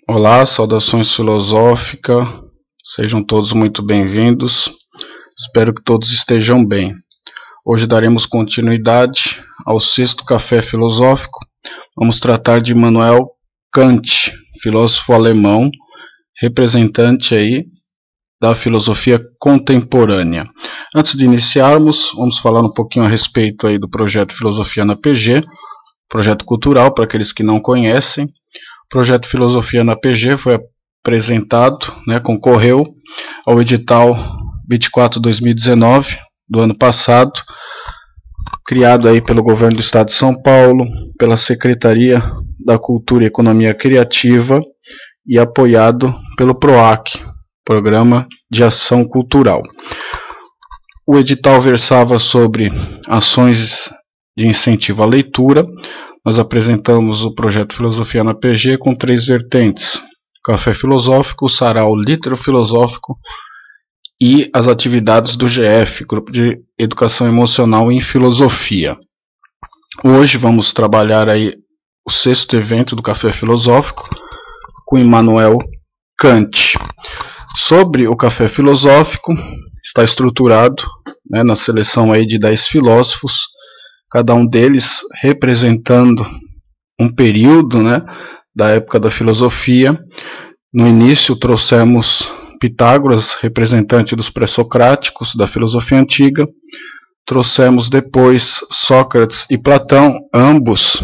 Olá, saudações filosóficas, sejam todos muito bem-vindos, espero que todos estejam bem. Hoje daremos continuidade ao sexto café filosófico. Vamos tratar de Immanuel Kant, filósofo alemão, representante aí da filosofia contemporânea. Antes de iniciarmos, vamos falar um pouquinho a respeito aí do projeto Filosofia na PG, projeto cultural para aqueles que não conhecem. O projeto Filosofia na PG foi apresentado, concorreu ao edital 24/2019 do ano passado, criado aí pelo governo do estado de São Paulo, pela Secretaria da Cultura e Economia Criativa e apoiado pelo PROAC, Programa de Ação Cultural. O edital versava sobre ações de incentivo à leitura. Nós apresentamos o projeto Filosofia na PG com 3 vertentes: café filosófico, sarau literofilosófico e as atividades do GF, Grupo de Educação Emocional em Filosofia. Hoje vamos trabalhar aí o 6º evento do café filosófico com Immanuel Kant. Sobre o café filosófico, está estruturado na seleção aí de 10 filósofos, cada um deles representando um período da época da filosofia. No início trouxemos Pitágoras, representante dos pré-socráticos da filosofia antiga. Trouxemos depois Sócrates e Platão, ambos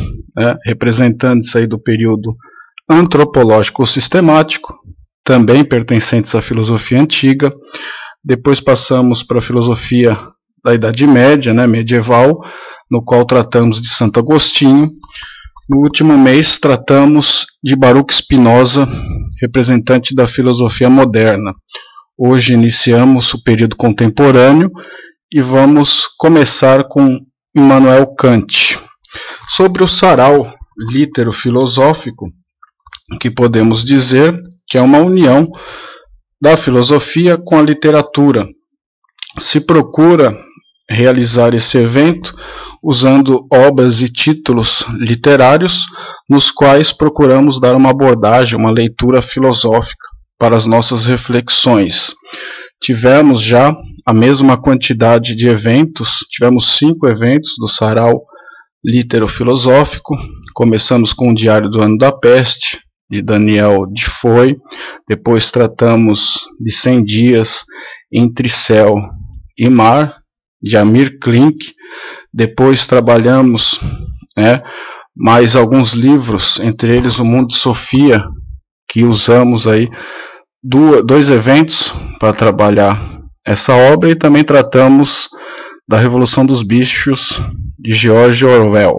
representantes aí do período antropológico sistemático, também pertencentes à filosofia antiga. Depois passamos para a filosofia da Idade Média, medieval, no qual tratamos de Santo Agostinho. No último mês tratamos de Baruch Spinoza, representante da filosofia moderna. Hoje iniciamos o período contemporâneo e vamos começar com Immanuel Kant. Sobre o sarau literofilosófico, que podemos dizer que é uma união da filosofia com a literatura. Se procura realizar esse evento usando obras e títulos literários, nos quais procuramos dar uma abordagem, uma leitura filosófica para as nossas reflexões. Tivemos já a mesma quantidade de eventos, tivemos 5 eventos do sarau literofilosófico. Começamos com o Diário do Ano da Peste, de Daniel Defoe. Depois tratamos de 100 Dias entre Céu e Mar, de Amir Klink. Depois trabalhamos mais alguns livros, entre eles O Mundo de Sofia, que usamos aí 2 eventos para trabalhar essa obra, e também tratamos da Revolução dos Bichos, de George Orwell.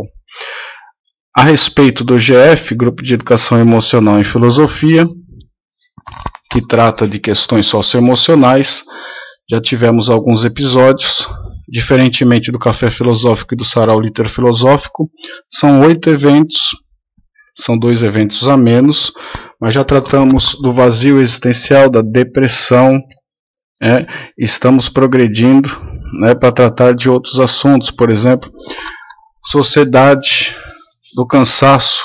A respeito do GF, Grupo de Educação Emocional em Filosofia, que trata de questões socioemocionais, já tivemos alguns episódios. Diferentemente do café filosófico e do sarau literofilosófico, são 8 eventos, são 2 eventos a menos, mas já tratamos do vazio existencial, da depressão, estamos progredindo para tratar de outros assuntos, por exemplo, Sociedade do Cansaço,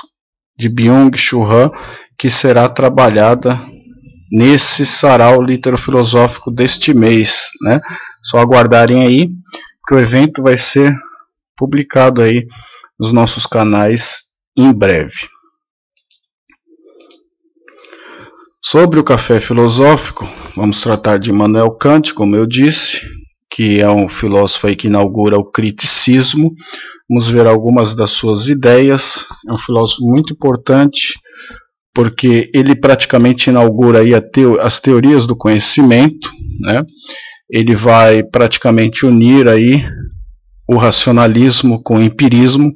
de Byung-Chul Han, que será trabalhada nesse sarau literofilosófico deste mês. Só aguardarem aí que o evento vai ser publicado aí nos nossos canais em breve. Sobre o café filosófico, vamos tratar de Immanuel Kant, como eu disse, que é um filósofo aí que inaugura o criticismo. Vamos ver algumas das suas ideias. É um filósofo muito importante, porque ele praticamente inaugura aí as teorias do conhecimento, Ele vai praticamente unir aí o racionalismo com o empirismo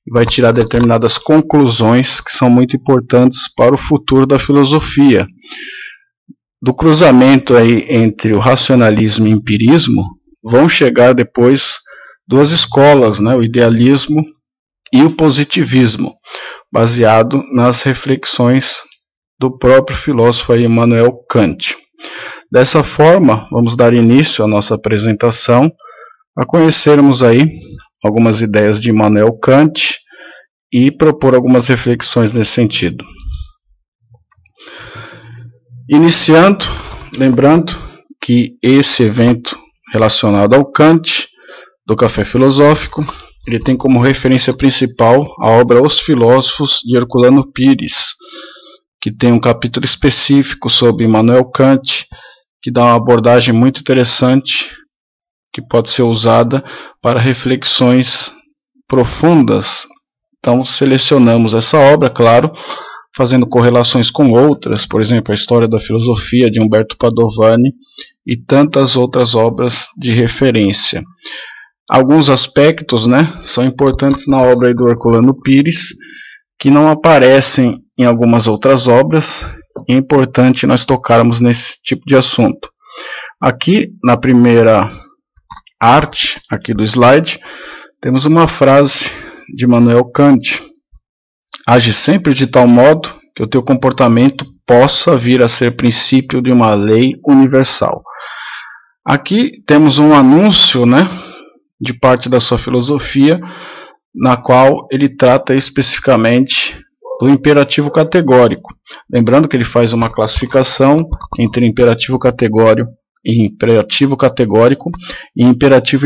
e vai tirar determinadas conclusões que são muito importantes para o futuro da filosofia. Do cruzamento aí entre o racionalismo e o empirismo vão chegar depois 2 escolas, o idealismo e o positivismo, baseado nas reflexões do próprio filósofo aí, Immanuel Kant. Dessa forma, vamos dar início à nossa apresentação, a conhecermos aí algumas ideias de Immanuel Kant e propor algumas reflexões nesse sentido. Iniciando, lembrando que esse evento relacionado ao Kant, do Café Filosófico, ele tem como referência principal a obra Os Filósofos, de Herculano Pires, que tem um capítulo específico sobre Immanuel Kant, que dá uma abordagem muito interessante, que pode ser usada para reflexões profundas. Então, selecionamos essa obra, claro, fazendo correlações com outras, por exemplo, a História da Filosofia, de Umberto Padovani, e tantas outras obras de referência. Alguns aspectos, são importantes na obra aí do Herculano Pires, que não aparecem em algumas outras obras, e é importante nós tocarmos nesse tipo de assunto. Aqui, na primeira arte, aqui do slide, temos uma frase de Immanuel Kant: age sempre de tal modo que o teu comportamento possa vir a ser princípio de uma lei universal. Aqui temos um anúncio, de parte da sua filosofia, na qual ele trata especificamente do imperativo categórico. Lembrando que ele faz uma classificação entre imperativo categórico e imperativo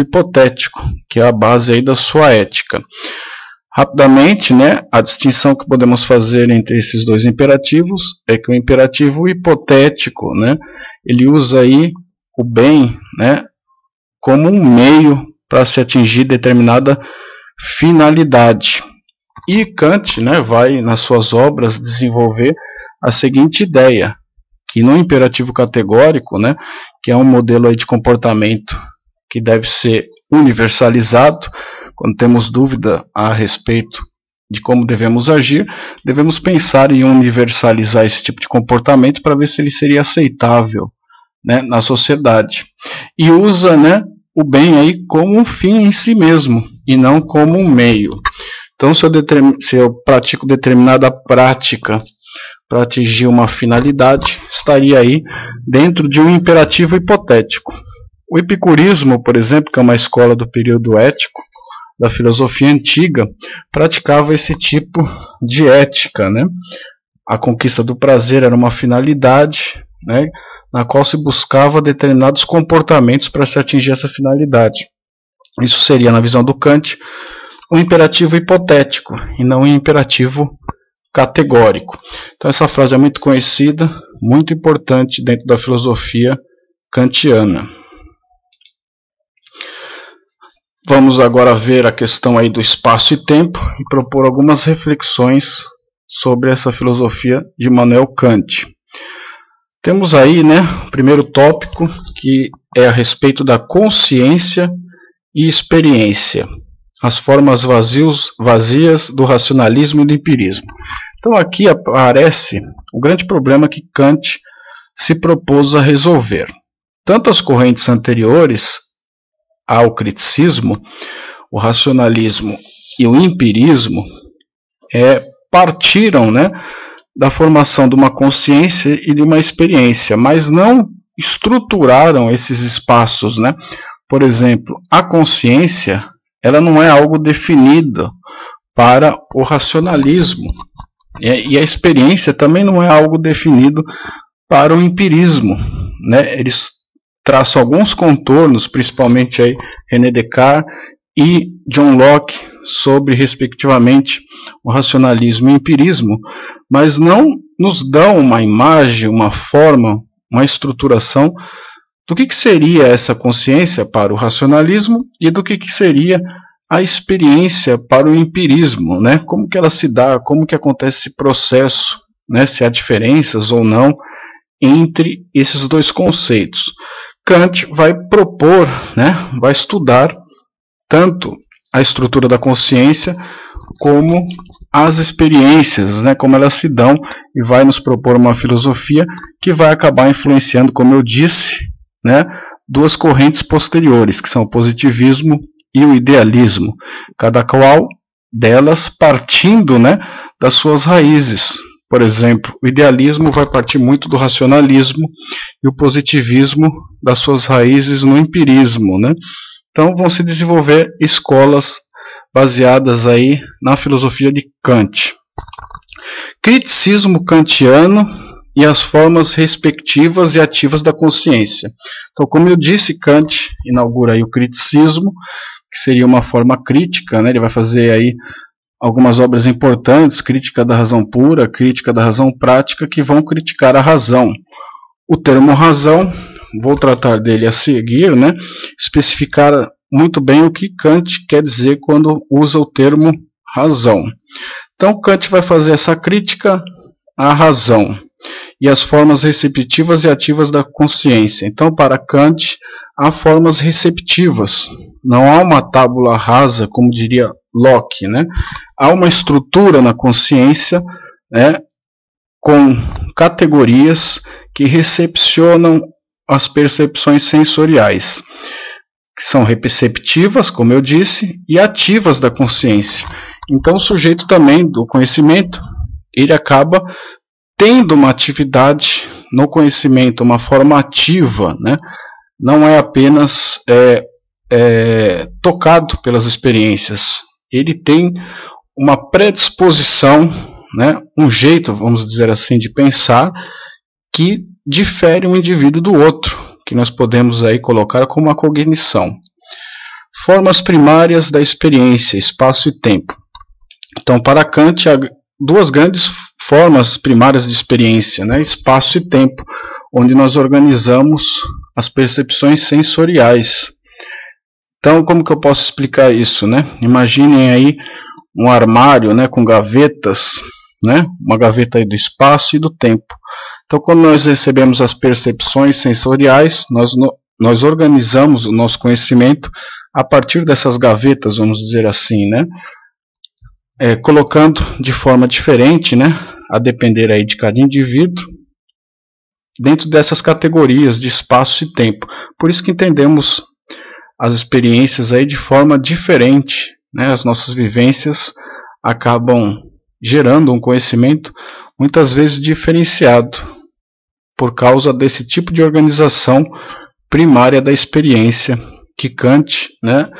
hipotético, que é a base aí da sua ética. Rapidamente, a distinção que podemos fazer entre esses dois imperativos é que o imperativo hipotético, ele usa aí o bem, como um meio para se atingir determinada finalidade. E Kant, vai nas suas obras desenvolver a seguinte ideia, que no imperativo categórico, que é um modelo aí de comportamento que deve ser universalizado, quando temos dúvida a respeito de como devemos agir, devemos pensar em universalizar esse tipo de comportamento para ver se ele seria aceitável, na sociedade. E usa, o bem aí como um fim em si mesmo, e não como um meio. Então, se eu pratico determinada prática para atingir uma finalidade, estaria aí dentro de um imperativo hipotético. O epicurismo, por exemplo, que é uma escola do período ético, da filosofia antiga, praticava esse tipo de ética, A conquista do prazer era uma finalidade, na qual se buscava determinados comportamentos para se atingir essa finalidade. Isso seria, na visão do Kant, um imperativo hipotético e não um imperativo categórico. Então essa frase é muito conhecida, muito importante dentro da filosofia kantiana. Vamos agora ver a questão aí do espaço e tempo e propor algumas reflexões sobre essa filosofia de Immanuel Kant. Temos aí, o primeiro tópico, que é a respeito da consciência e experiência, as formas vazias do racionalismo e do empirismo. Então aqui aparece o grande problema que Kant se propôs a resolver. Tanto as correntes anteriores ao criticismo, o racionalismo e o empirismo, partiram, da formação de uma consciência e de uma experiência, mas não estruturaram esses espaços, Por exemplo, a consciência, ela não é algo definido para o racionalismo, e a experiência também não é algo definido para o empirismo, Eles traçam alguns contornos, principalmente aí René Descartes e John Locke, sobre, respectivamente, o racionalismo e o empirismo, mas não nos dão uma imagem, uma forma, uma estruturação do que seria essa consciência para o racionalismo e do que seria a experiência para o empirismo, Como que ela se dá, como que acontece esse processo, se há diferenças ou não entre esses dois conceitos. Kant vai propor, vai estudar tanto a estrutura da consciência como as experiências, como elas se dão, e vai nos propor uma filosofia que vai acabar influenciando, como eu disse, duas correntes posteriores, que são o positivismo e o idealismo, cada qual delas partindo, das suas raízes. Por exemplo, o idealismo vai partir muito do racionalismo e o positivismo das suas raízes no empirismo, Então vão se desenvolver escolas baseadas aí na filosofia de Kant. Criticismo kantiano e as formas respectivas e ativas da consciência. Então, como eu disse, Kant inaugura aí o criticismo, que seria uma forma crítica, né? Ele vai fazer aí algumas obras importantes, crítica da razão pura, crítica da razão prática, que vão criticar a razão. O termo razão, vou tratar dele a seguir, né? Especificar muito bem o que Kant quer dizer quando usa o termo razão. Então, Kant vai fazer essa crítica à razão e as formas receptivas e ativas da consciência. Então, para Kant, há formas receptivas. Não há uma tábula rasa, como diria Locke, né? Há uma estrutura na consciência, né, com categorias que recepcionam as percepções sensoriais, que são receptivas, como eu disse, e ativas da consciência. Então, o sujeito também do conhecimento, ele acaba tendo uma atividade no conhecimento, uma forma ativa, né? Não é apenas tocado pelas experiências. Ele tem uma predisposição, né? Um jeito, vamos dizer assim, de pensar que difere um indivíduo do outro, que nós podemos aí colocar como uma cognição. Formas primárias da experiência, espaço e tempo. Então, para Kant, há duas grandes formas primárias de experiência, né? Espaço e tempo, onde nós organizamos as percepções sensoriais. Então, como que eu posso explicar isso, né? Imaginem aí um armário, né, com gavetas, né? Uma gaveta aí do espaço e do tempo. Então, quando nós recebemos as percepções sensoriais, nós organizamos o nosso conhecimento a partir dessas gavetas, vamos dizer assim, né? Colocando de forma diferente, né, a depender aí de cada indivíduo, dentro dessas categorias de espaço e tempo. Por isso que entendemos as experiências aí de forma diferente, né? As nossas vivências acabam gerando um conhecimento muitas vezes diferenciado, por causa desse tipo de organização primária da experiência, que Kant, né,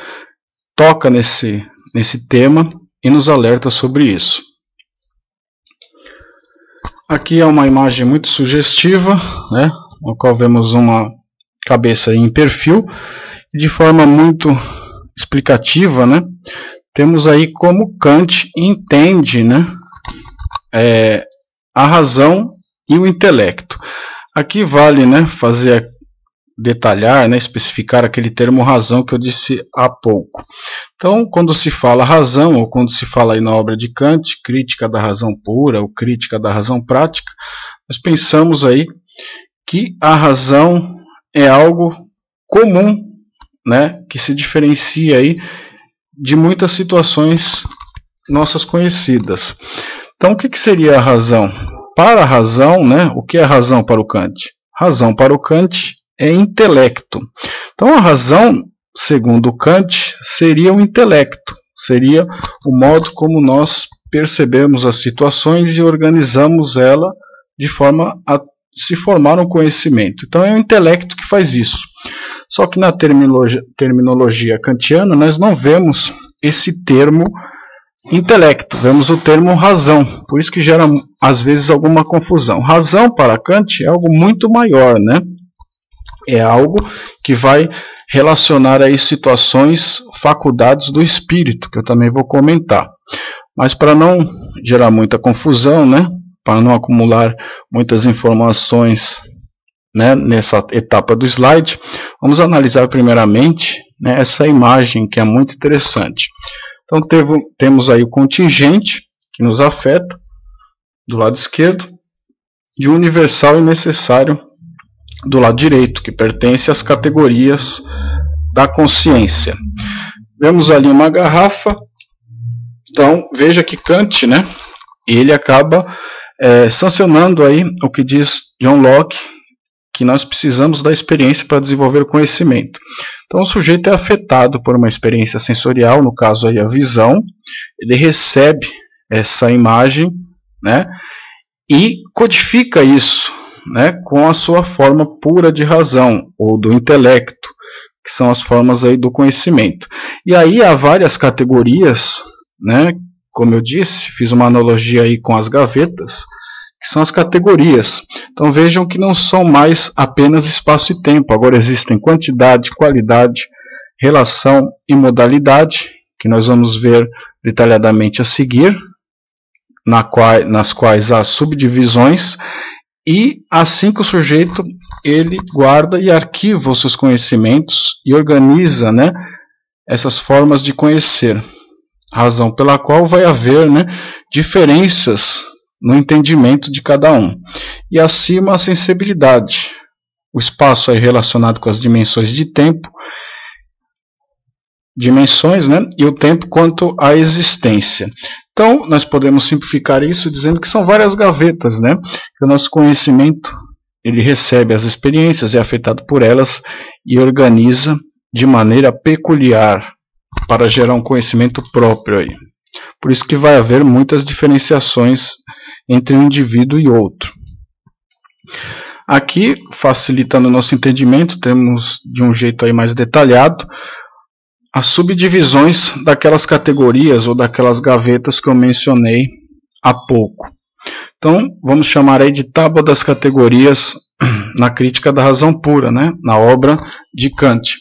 toca nesse tema e nos alerta sobre isso. Aqui é uma imagem muito sugestiva, né, no qual vemos uma cabeça em perfil, e de forma muito explicativa, né, temos aí como Kant entende, né, a razão e o intelecto. Aqui vale, né, detalhar, né, especificar aquele termo razão que eu disse há pouco. Então, quando se fala razão, ou quando se fala aí na obra de Kant, crítica da razão pura ou crítica da razão prática, nós pensamos aí que a razão é algo comum, né, que se diferencia aí de muitas situações nossas conhecidas. Então, o que seria a razão? Para a razão, né, o que é razão para o Kant? Razão para o Kant é intelecto. Então, a razão, segundo Kant, seria o intelecto, seria o modo como nós percebemos as situações e organizamos ela de forma a se formar um conhecimento. Então, é o intelecto que faz isso. Só que na terminologia kantiana, nós não vemos esse termo intelecto, vemos o termo razão, por isso que gera às vezes alguma confusão. Razão para Kant é algo muito maior, né? É algo que vai relacionar aí situações, faculdades do espírito, que eu também vou comentar. Mas para não gerar muita confusão, né? Para não acumular muitas informações, né, nessa etapa do slide, vamos analisar primeiramente, né, essa imagem que é muito interessante. Então temos aí o contingente, que nos afeta, do lado esquerdo, e o universal e necessário do lado direito, que pertence às categorias da consciência. Vemos ali uma garrafa. Então veja que Kant, né, ele acaba sancionando aí o que diz John Locke, que nós precisamos da experiência para desenvolver o conhecimento. Então o sujeito é afetado por uma experiência sensorial, no caso aí a visão, ele recebe essa imagem, né, e codifica isso, né, com a sua forma pura de razão, ou do intelecto, que são as formas aí do conhecimento. E aí há várias categorias, né, como eu disse, fiz uma analogia aí com as gavetas, que que são as categorias. Então vejam que não são mais apenas espaço e tempo, agora existem quantidade, qualidade, relação e modalidade, que nós vamos ver detalhadamente a seguir, nas quais há subdivisões, e assim que o sujeito ele guarda e arquiva os seus conhecimentos e organiza, né, essas formas de conhecer, razão pela qual vai haver, né, diferenças no entendimento de cada um. E acima a sensibilidade, o espaço aí relacionado com as dimensões de tempo, né, e o tempo quanto à existência. Então, nós podemos simplificar isso dizendo que são várias gavetas, né, que o nosso conhecimento ele recebe as experiências, é afetado por elas e organiza de maneira peculiar para gerar um conhecimento próprio aí. Por isso que vai haver muitas diferenciações entre um indivíduo e outro. Aqui, facilitando o nosso entendimento, temos de um jeito aí mais detalhado as subdivisões daquelas categorias ou daquelas gavetas que eu mencionei há pouco. Então, vamos chamar aí de tábua das categorias na crítica da razão pura, né? Na obra de Kant.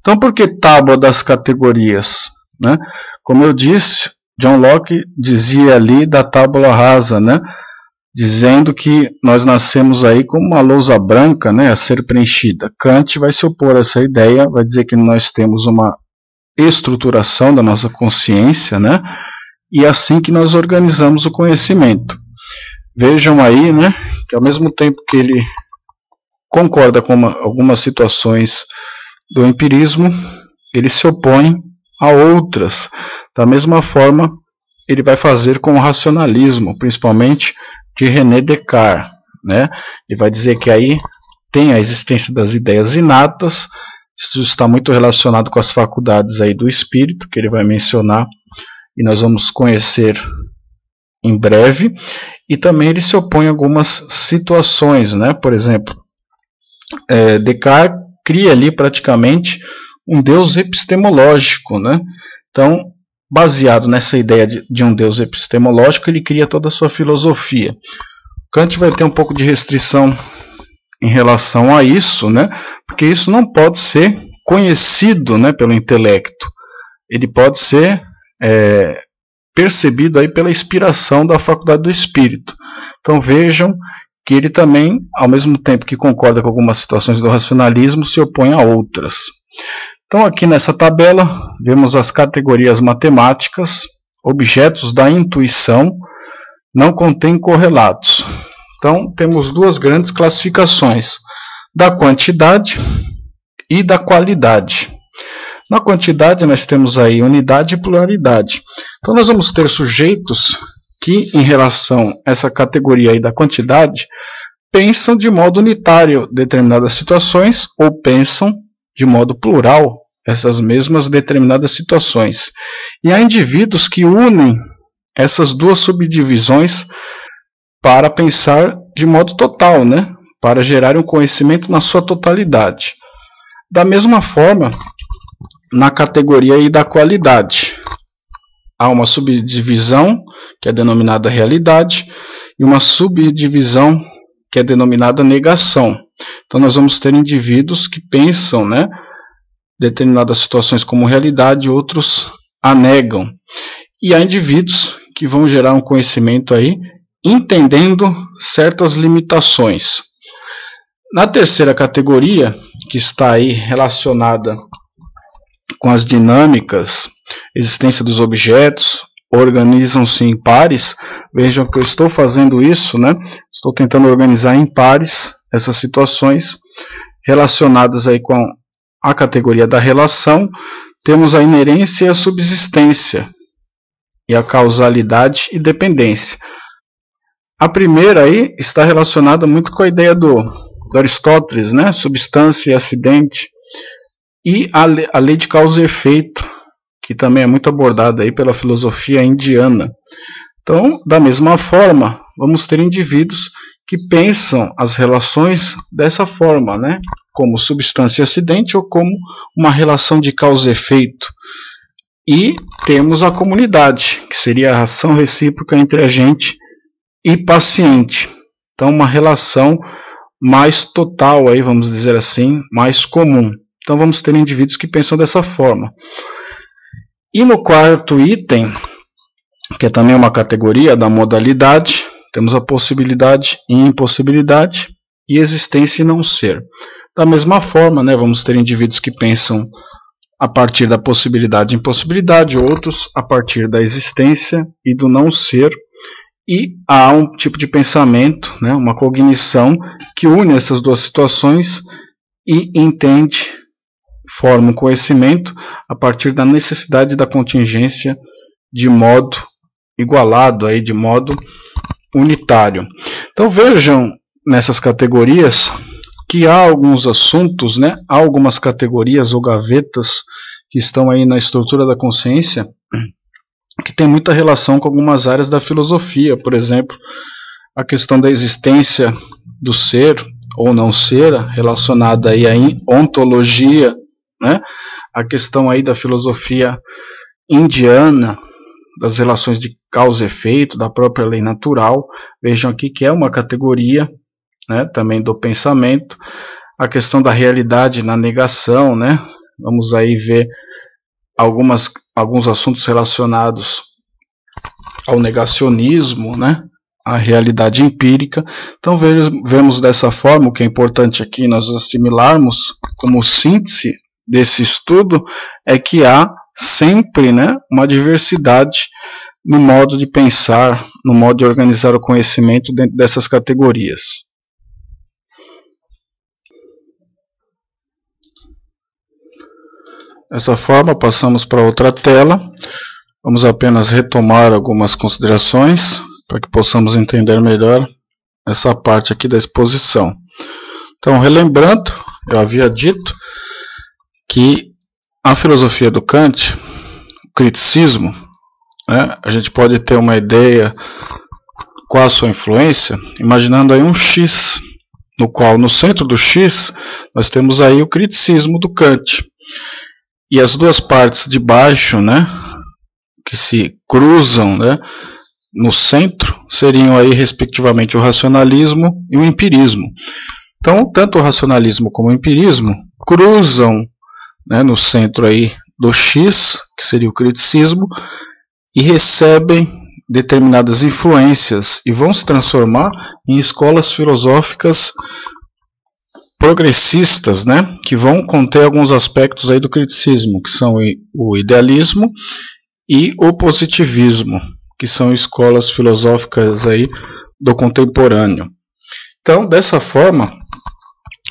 Então, por que tábua das categorias? Né? Como eu disse, John Locke dizia ali da tábula rasa, né? Dizendo que nós nascemos aí com uma lousa branca, né, a ser preenchida. Kant vai se opor a essa ideia, vai dizer que nós temos uma estruturação da nossa consciência, né, e é assim que nós organizamos o conhecimento. Vejam aí, né, que ao mesmo tempo que ele concorda com algumas situações do empirismo, ele se opõe a outras. Da mesma forma, ele vai fazer com o racionalismo, principalmente de René Descartes, né? Ele vai dizer que aí tem a existência das ideias inatas, isso está muito relacionado com as faculdades aí do espírito, que ele vai mencionar, e nós vamos conhecer em breve, e também ele se opõe a algumas situações, né? Por exemplo, Descartes cria ali praticamente um Deus epistemológico, né? Então, baseado nessa ideia de um Deus epistemológico, ele cria toda a sua filosofia. Kant vai ter um pouco de restrição em relação a isso, né? Porque isso não pode ser conhecido, né, pelo intelecto. Ele pode ser percebido aí pela inspiração da faculdade do espírito. Então vejam que ele também, ao mesmo tempo que concorda com algumas situações do racionalismo, se opõe a outras. Então aqui nessa tabela vemos as categorias matemáticas, objetos da intuição, não contém correlatos. Então temos duas grandes classificações, da quantidade e da qualidade. Na quantidade nós temos aí unidade e pluralidade. Então nós vamos ter sujeitos que, em relação a essa categoria aí da quantidade, pensam de modo unitário determinadas situações ou pensam de modo plural essas mesmas determinadas situações. E há indivíduos que unem essas duas subdivisões para pensar de modo total, né? Para gerar um conhecimento na sua totalidade. Da mesma forma, na categoria aí da qualidade, há uma subdivisão que é denominada realidade e uma subdivisão que é denominada negação. Então nós vamos ter indivíduos que pensam, né, determinadas situações como realidade, outros a negam. E há indivíduos que vão gerar um conhecimento aí entendendo certas limitações. Na terceira categoria, que está aí relacionada com as dinâmicas, existência dos objetos, organizam-se em pares. Vejam que eu estou fazendo isso, né? Estou tentando organizar em pares essas situações relacionadas aí com a categoria da relação. Temos a inerência e a subsistência, e a causalidade e dependência. A primeira aí está relacionada muito com a ideia do Aristóteles, né? Substância e acidente, e a lei de causa e efeito, que também é muito abordada aí pela filosofia indiana. Então, da mesma forma, vamos ter indivíduos que pensam as relações dessa forma, né? Como substância e acidente ou como uma relação de causa e efeito. E temos a comunidade, que seria a ação recíproca entre a gente e paciente. Então, uma relação mais total, aí, vamos dizer assim, mais comum. Então, vamos ter indivíduos que pensam dessa forma. E no quarto item, que é também uma categoria da modalidade, temos a possibilidade e impossibilidade, e existência e não ser. Da mesma forma, né, vamos ter indivíduos que pensam a partir da possibilidade e impossibilidade, outros a partir da existência e do não ser, e há um tipo de pensamento, né, uma cognição que une essas duas situações e entende, forma um conhecimento a partir da necessidade da contingência de modo igualado, aí, de modo unitário. Então vejam nessas categorias que há alguns assuntos, né, há algumas categorias ou gavetas que estão aí na estrutura da consciência que tem muita relação com algumas áreas da filosofia, por exemplo, a questão da existência do ser ou não ser, relacionada aí à ontologia, né, a questão aí da filosofia indiana, das relações de causa e efeito, da própria lei natural. Vejam aqui que é uma categoria, né, também do pensamento, a questão da realidade na negação, né, vamos aí ver alguns assuntos relacionados ao negacionismo, né, a realidade empírica. Então vemos dessa forma, o que é importante aqui nós assimilarmos como síntese desse estudo é que há sempre, né, uma diversidade no modo de pensar, no modo de organizar o conhecimento dentro dessas categorias. Dessa forma, passamos para outra tela. Vamos apenas retomar algumas considerações para que possamos entender melhor essa parte aqui da exposição. Então, relembrando, eu havia dito que a filosofia do Kant, o criticismo, né, a gente pode ter uma ideia qual a sua influência, imaginando aí um X, no qual no centro do X nós temos aí o criticismo do Kant. E as duas partes de baixo, né, que se cruzam, né, no centro, seriam aí respectivamente o racionalismo e o empirismo. Então, tanto o racionalismo como o empirismo cruzam, né, no centro aí do X, que seria o criticismo, e recebem determinadas influências e vão se transformar em escolas filosóficas progressistas, né, que vão conter alguns aspectos aí do criticismo, que são o idealismo e o positivismo, que são escolas filosóficas aí do contemporâneo. Então, dessa forma,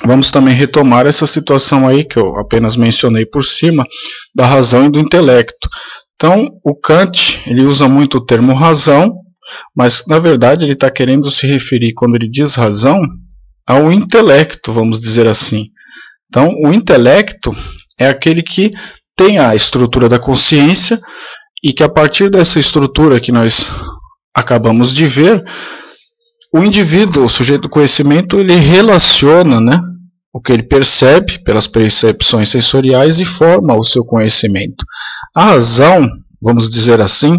vamos também retomar essa situação aí que eu apenas mencionei por cima, da razão e do intelecto. Então, o Kant, ele usa muito o termo razão, mas na verdade ele está querendo se referir, quando ele diz razão, ao intelecto, vamos dizer assim. Então, o intelecto é aquele que tem a estrutura da consciência e que a partir dessa estrutura que nós acabamos de ver, o indivíduo, o sujeito do conhecimento, ele relaciona, né, o que ele percebe pelas percepções sensoriais e forma o seu conhecimento. A razão, vamos dizer assim,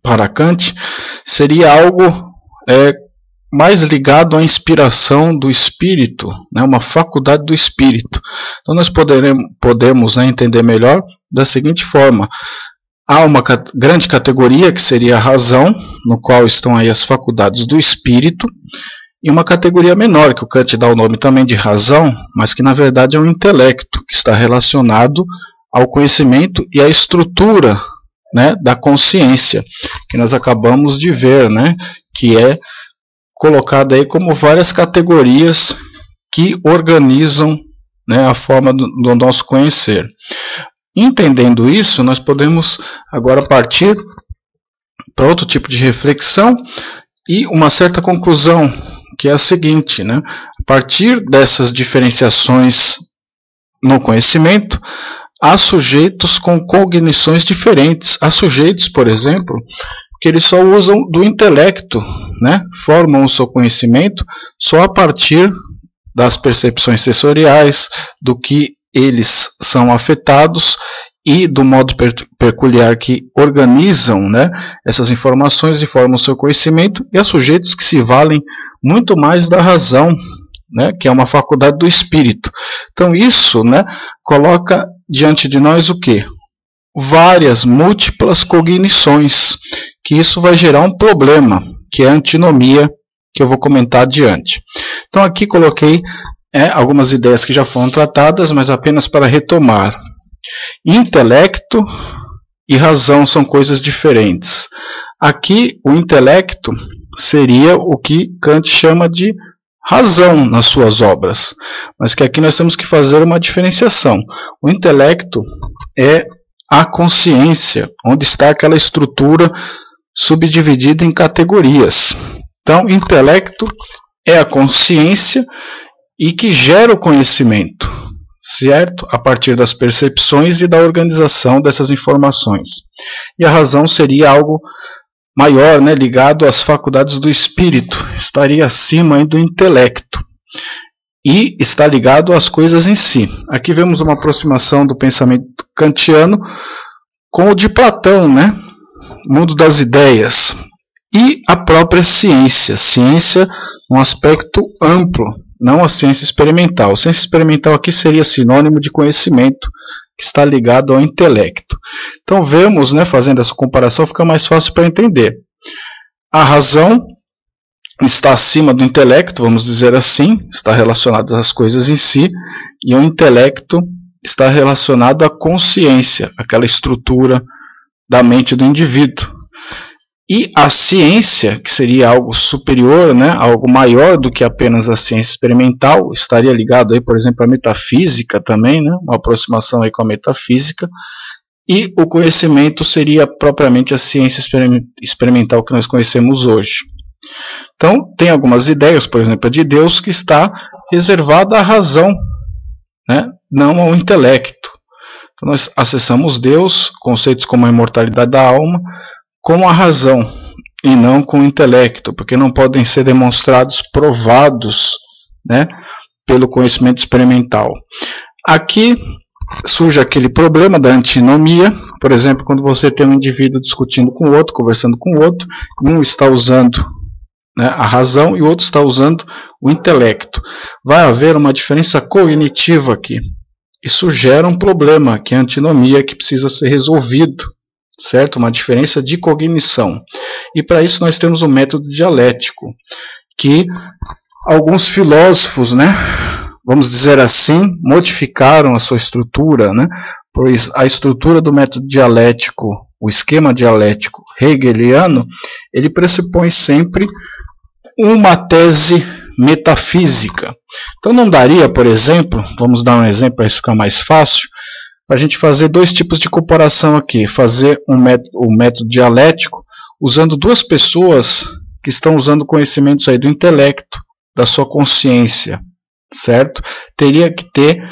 para Kant, seria algo mais ligado à inspiração do espírito, né, uma faculdade do espírito. Então nós podemos, né, entender melhor da seguinte forma: há uma grande categoria que seria a razão, no qual estão aí as faculdades do espírito, e uma categoria menor, que o Kant dá o nome também de razão, mas que na verdade é o intelecto, que está relacionado ao conhecimento e à estrutura, né, da consciência, que nós acabamos de ver, né, que é colocada aí como várias categorias que organizam, né, a forma do nosso conhecer. Entendendo isso, nós podemos agora partir para outro tipo de reflexão e uma certa conclusão, que é a seguinte, né? A partir dessas diferenciações no conhecimento, há sujeitos com cognições diferentes. Há sujeitos, por exemplo, que eles só usam do intelecto, né? Formam o seu conhecimento só a partir das percepções sensoriais, do que eles são afetados, e do modo peculiar que organizam, né, essas informações e formam o seu conhecimento, e a sujeitos que se valem muito mais da razão, né, que é uma faculdade do espírito. Então isso, né, coloca diante de nós o quê? Várias, múltiplas cognições, que isso vai gerar um problema, que é a antinomia, que eu vou comentar adiante. Então aqui coloquei algumas ideias que já foram tratadas, mas apenas para retomar. Intelecto e razão são coisas diferentes. Aqui o intelecto seria o que Kant chama de razão nas suas obras, mas que aqui nós temos que fazer uma diferenciação. O intelecto é a consciência, onde está aquela estrutura subdividida em categorias. Então, intelecto é a consciência e que gera o conhecimento, certo? A partir das percepções e da organização dessas informações. E a razão seria algo maior, né, ligado às faculdades do espírito, estaria acima do intelecto e está ligado às coisas em si. Aqui vemos uma aproximação do pensamento kantiano com o de Platão, né, mundo das ideias, e a própria ciência, um aspecto amplo, não a ciência experimental. A ciência experimental aqui seria sinônimo de conhecimento, que está ligado ao intelecto. Então vemos, né, fazendo essa comparação, fica mais fácil para entender. A razão está acima do intelecto, vamos dizer assim, está relacionada às coisas em si, e o intelecto está relacionado à consciência, aquela estrutura da mente do indivíduo. E a ciência, que seria algo superior, né, algo maior do que apenas a ciência experimental, estaria ligado aí, por exemplo, à metafísica também, né, uma aproximação aí com a metafísica, e o conhecimento seria propriamente a ciência experimental que nós conhecemos hoje. Então, tem algumas ideias, por exemplo, a de Deus, que está reservada à razão, né, não ao intelecto. Então, nós acessamos Deus, conceitos como a imortalidade da alma, com a razão e não com o intelecto, porque não podem ser demonstrados, provados, né, pelo conhecimento experimental. Aqui surge aquele problema da antinomia, por exemplo, quando você tem um indivíduo discutindo com o outro, conversando com o outro, um está usando, né, a razão e o outro está usando o intelecto. Vai haver uma diferença cognitiva aqui. Isso gera um problema, que é a antinomia, que precisa ser resolvido. Certo? Uma diferença de cognição. E para isso nós temos o método dialético, que alguns filósofos, né, vamos dizer assim, modificaram a sua estrutura, né, pois a estrutura do método dialético, o esquema dialético hegeliano, ele pressupõe sempre uma tese metafísica. Então não daria, por exemplo, vamos dar um exemplo para isso ficar mais fácil, para a gente fazer dois tipos de comparação aqui, fazer um método dialético usando duas pessoas que estão usando conhecimentos aí do intelecto, da sua consciência, certo? Teria que ter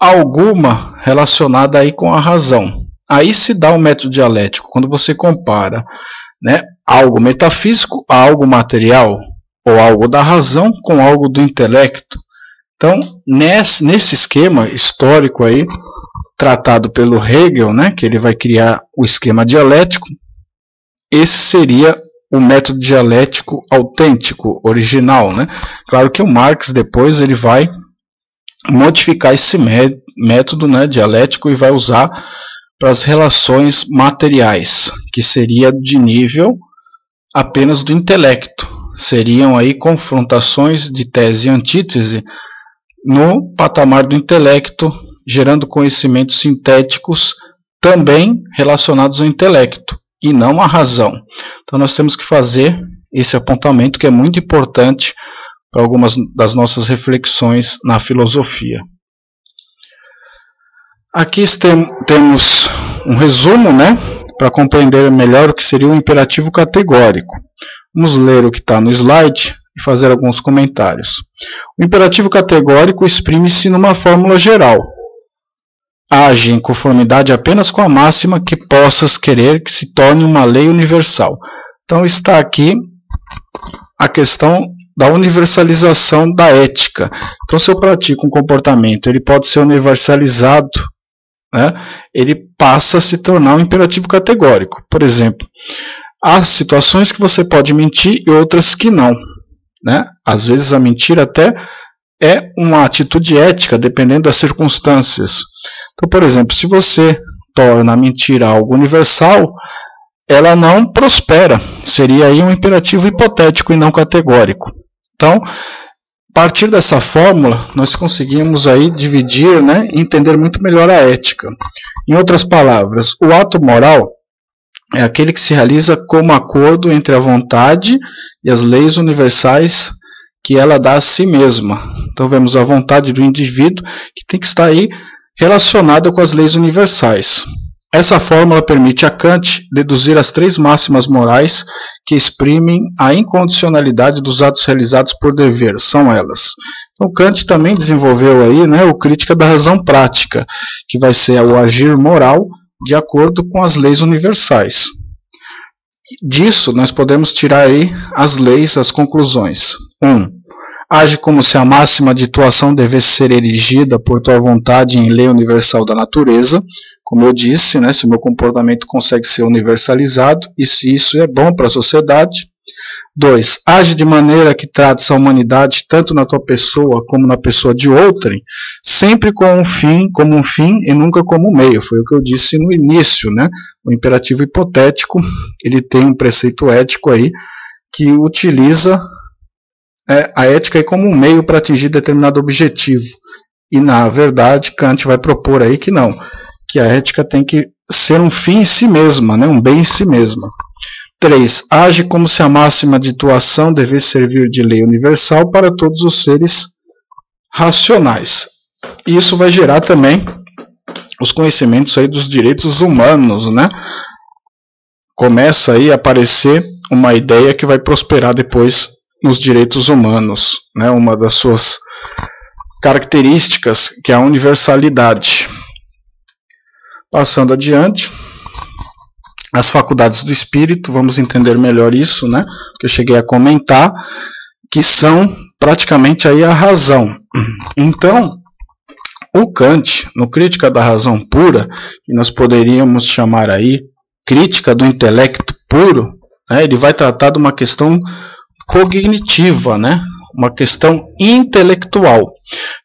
alguma relacionada aí com a razão. Aí se dá um método dialético, quando você compara, né, algo metafísico a algo material, ou algo da razão com algo do intelecto. Então, nesse esquema histórico aí, tratado pelo Hegel, né, que ele vai criar o esquema dialético, esse seria o método dialético autêntico, original, né? Claro que o Marx depois ele vai modificar esse método, né, dialético e vai usar para as relações materiais, que seria de nível apenas do intelecto. Seriam aí confrontações de tese e antítese no patamar do intelecto, gerando conhecimentos sintéticos também relacionados ao intelecto e não à razão. Então nós temos que fazer esse apontamento que é muito importante para algumas das nossas reflexões na filosofia. Aqui temos um resumo, né, para compreender melhor o que seria o imperativo categórico. Vamos ler o que está no slide e fazer alguns comentários. O imperativo categórico exprime-se numa fórmula geral. Age em conformidade apenas com a máxima que possas querer que se torne uma lei universal. Então está aqui a questão da universalização da ética. Então se eu pratico um comportamento, ele pode ser universalizado né, ele passa a se tornar um imperativo categórico. Por exemplo, há situações que você pode mentir e outras que não, né? Às vezes a mentira até é uma atitude ética, dependendo das circunstâncias. Então, por exemplo, se você torna a mentira algo universal, ela não prospera. Seria aí um imperativo hipotético e não categórico. Então, a partir dessa fórmula, nós conseguimos aí dividir, né, e entender muito melhor a ética. Em outras palavras, o ato moral é aquele que se realiza como acordo entre a vontade e as leis universais que ela dá a si mesma. Então vemos a vontade do indivíduo que tem que estar aí relacionada com as leis universais. Essa fórmula permite a Kant deduzir as 3 máximas morais que exprimem a incondicionalidade dos atos realizados por dever. São elas. Então Kant também desenvolveu aí, né, o Crítica da Razão Prática, que vai ser o agir moral de acordo com as leis universais. Disso nós podemos tirar aí as leis, as conclusões. 1. Age como se a máxima de tua ação devesse ser erigida por tua vontade em lei universal da natureza. Como eu disse, né, se o meu comportamento consegue ser universalizado e se isso é bom para a sociedade. 2. Age de maneira que trates a humanidade tanto na tua pessoa como na pessoa de outrem, sempre como um fim e nunca como um meio. Foi o que eu disse no início, né? O imperativo hipotético, ele tem um preceito ético aí que utiliza a ética aí como um meio para atingir determinado objetivo. E na verdade, Kant vai propor aí que não, que a ética tem que ser um fim em si mesma, né? Um bem em si mesma. 3. Age como se a máxima de tua ação devesse servir de lei universal para todos os seres racionais. E isso vai gerar também os conhecimentos aí dos direitos humanos, né? Começa aí a aparecer uma ideia que vai prosperar depois nos direitos humanos, né? Uma das suas características, que é a universalidade. Passando adiante, as faculdades do espírito, vamos entender melhor isso, né? Que eu cheguei a comentar, que são praticamente aí a razão. Então, o Kant, no Crítica da Razão Pura, que nós poderíamos chamar aí Crítica do Intelecto Puro, né? Ele vai tratar de uma questão cognitiva, né? Uma questão intelectual.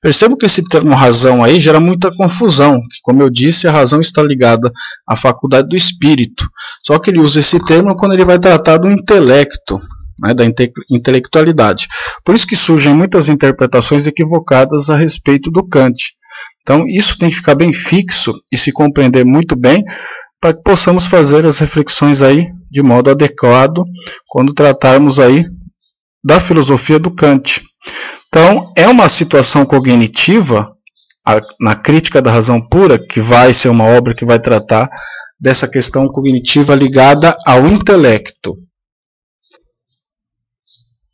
Percebo que esse termo razão aí gera muita confusão. Como eu disse, a razão está ligada à faculdade do espírito. Só que ele usa esse termo quando ele vai tratar do intelecto, né, da intelectualidade. Por isso que surgem muitas interpretações equivocadas a respeito do Kant. Então isso tem que ficar bem fixo e se compreender muito bem para que possamos fazer as reflexões aí de modo adequado quando tratarmos aí da filosofia do Kant. Então, é uma situação cognitiva, na Crítica da Razão Pura, que vai ser uma obra que vai tratar dessa questão cognitiva ligada ao intelecto.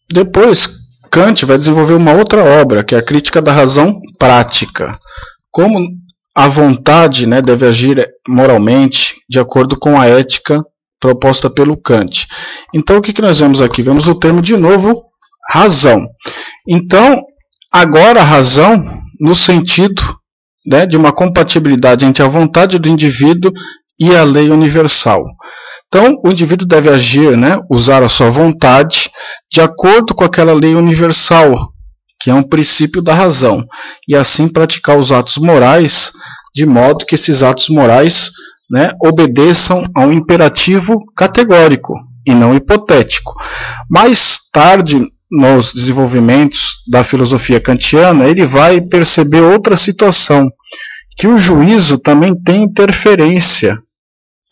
Depois, Kant vai desenvolver uma outra obra, que é a Crítica da Razão Prática. Como a vontade, né, deve agir moralmente de acordo com a ética proposta pelo Kant. Então, o que nós vemos aqui? Vemos o termo de novo, razão. Então, agora a razão no sentido, né, de uma compatibilidade entre a vontade do indivíduo e a lei universal. Então, o indivíduo deve agir, né, usar a sua vontade de acordo com aquela lei universal, que é um princípio da razão, e assim praticar os atos morais, de modo que esses atos morais, né, obedeçam a um imperativo categórico e não hipotético. Mais tarde, nos desenvolvimentos da filosofia kantiana, ele vai perceber outra situação, que o juízo também tem interferência,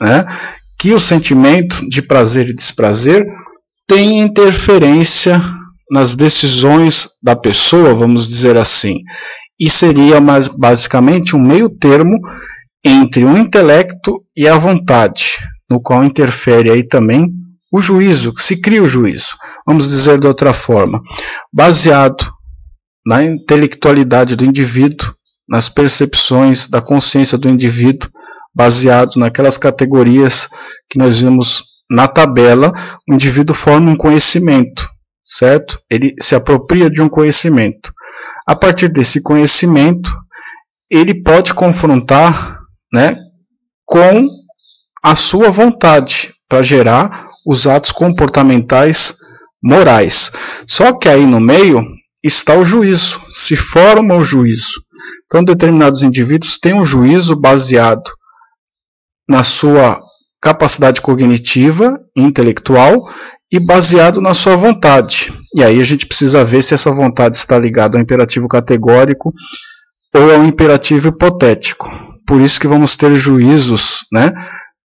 né, que o sentimento de prazer e desprazer tem interferência nas decisões da pessoa, vamos dizer assim, e seria basicamente um meio termo entre o intelecto e a vontade, no qual interfere aí também o juízo, se cria o juízo. Vamos dizer de outra forma, baseado na intelectualidade do indivíduo, nas percepções da consciência do indivíduo, baseado naquelas categorias que nós vimos na tabela, o indivíduo forma um conhecimento, certo? Ele se apropria de um conhecimento. A partir desse conhecimento, ele pode confrontar né, com a sua vontade, para gerar os atos comportamentais morais. Só que aí no meio está o juízo, se forma o juízo. Então determinados indivíduos têm um juízo baseado na sua capacidade cognitiva, intelectual, e baseado na sua vontade. E aí a gente precisa ver se essa vontade está ligada ao imperativo categórico ou ao imperativo hipotético. Por isso que vamos ter juízos, né,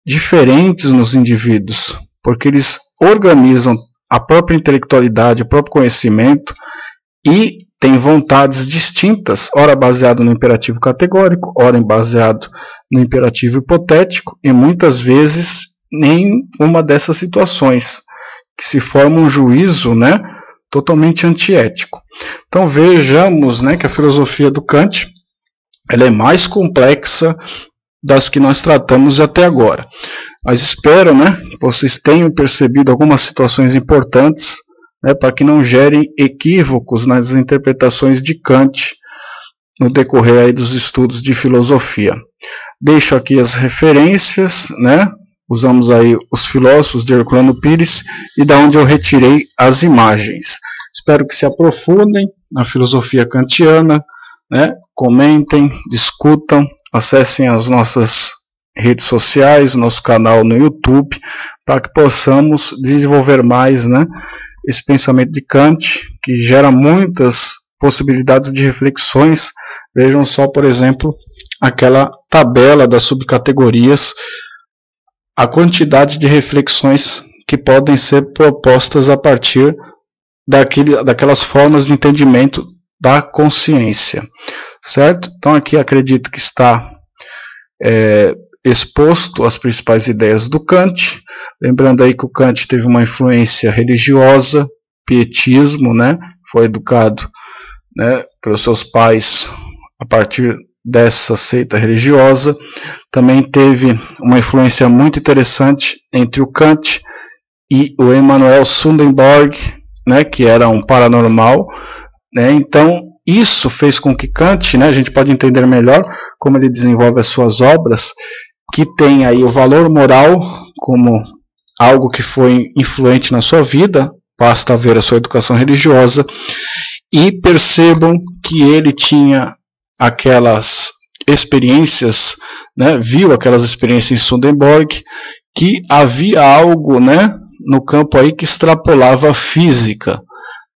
diferentes nos indivíduos, porque eles organizam a própria intelectualidade, o próprio conhecimento, e têm vontades distintas, ora baseado no imperativo categórico, ora baseado no imperativo hipotético, e muitas vezes nem uma dessas situações, que se forma um juízo, né, totalmente antiético. Então vejamos, né, que a filosofia do Kant ela é mais complexa das que nós tratamos até agora. Mas espero, né, que vocês tenham percebido algumas situações importantes, né, para que não gerem equívocos nas interpretações de Kant no decorrer aí dos estudos de filosofia. Deixo aqui as referências, né, usamos aí os filósofos de Herculano Pires e da onde eu retirei as imagens. Espero que se aprofundem na filosofia kantiana, né, comentem, discutam, acessem as nossas redes sociais, nosso canal no YouTube, para que possamos desenvolver mais, né, esse pensamento de Kant, que gera muitas possibilidades de reflexões. Vejam só, por exemplo, aquela tabela das subcategorias, a quantidade de reflexões que podem ser propostas a partir daquelas formas de entendimento da consciência, certo? Então aqui acredito que está exposto as principais ideias do Kant, lembrando aí que o Kant teve uma influência religiosa, pietismo, né? Foi educado, né, pelos seus pais a partir dessa seita religiosa. Também teve uma influência muito interessante entre o Kant e o Emanuel Swedenborg, né, que era um paranormal, né? Então isso fez com que Kant, né, a gente pode entender melhor como ele desenvolve as suas obras, que tem aí o valor moral como algo que foi influente na sua vida, basta ver a sua educação religiosa, e percebam que ele tinha aquelas experiências, né, viu aquelas experiências em Swedenborg, que havia algo, né, no campo aí que extrapolava a física,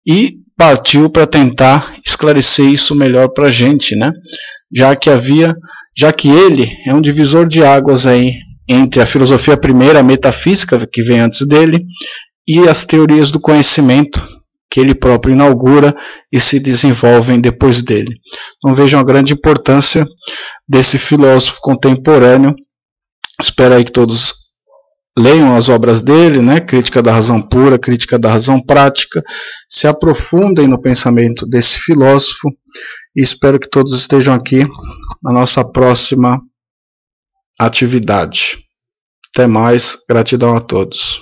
e partiu para tentar esclarecer isso melhor para a gente, né, já que ele é um divisor de águas aí entre a filosofia primeira, a metafísica, que vem antes dele, e as teorias do conhecimento, que ele próprio inaugura e se desenvolvem depois dele. Então vejam a grande importância desse filósofo contemporâneo. Espero aí que todos leiam as obras dele, né? Crítica da Razão Pura, Crítica da Razão Prática, se aprofundem no pensamento desse filósofo, e espero que todos estejam aqui na nossa próxima atividade. Até mais, gratidão a todos.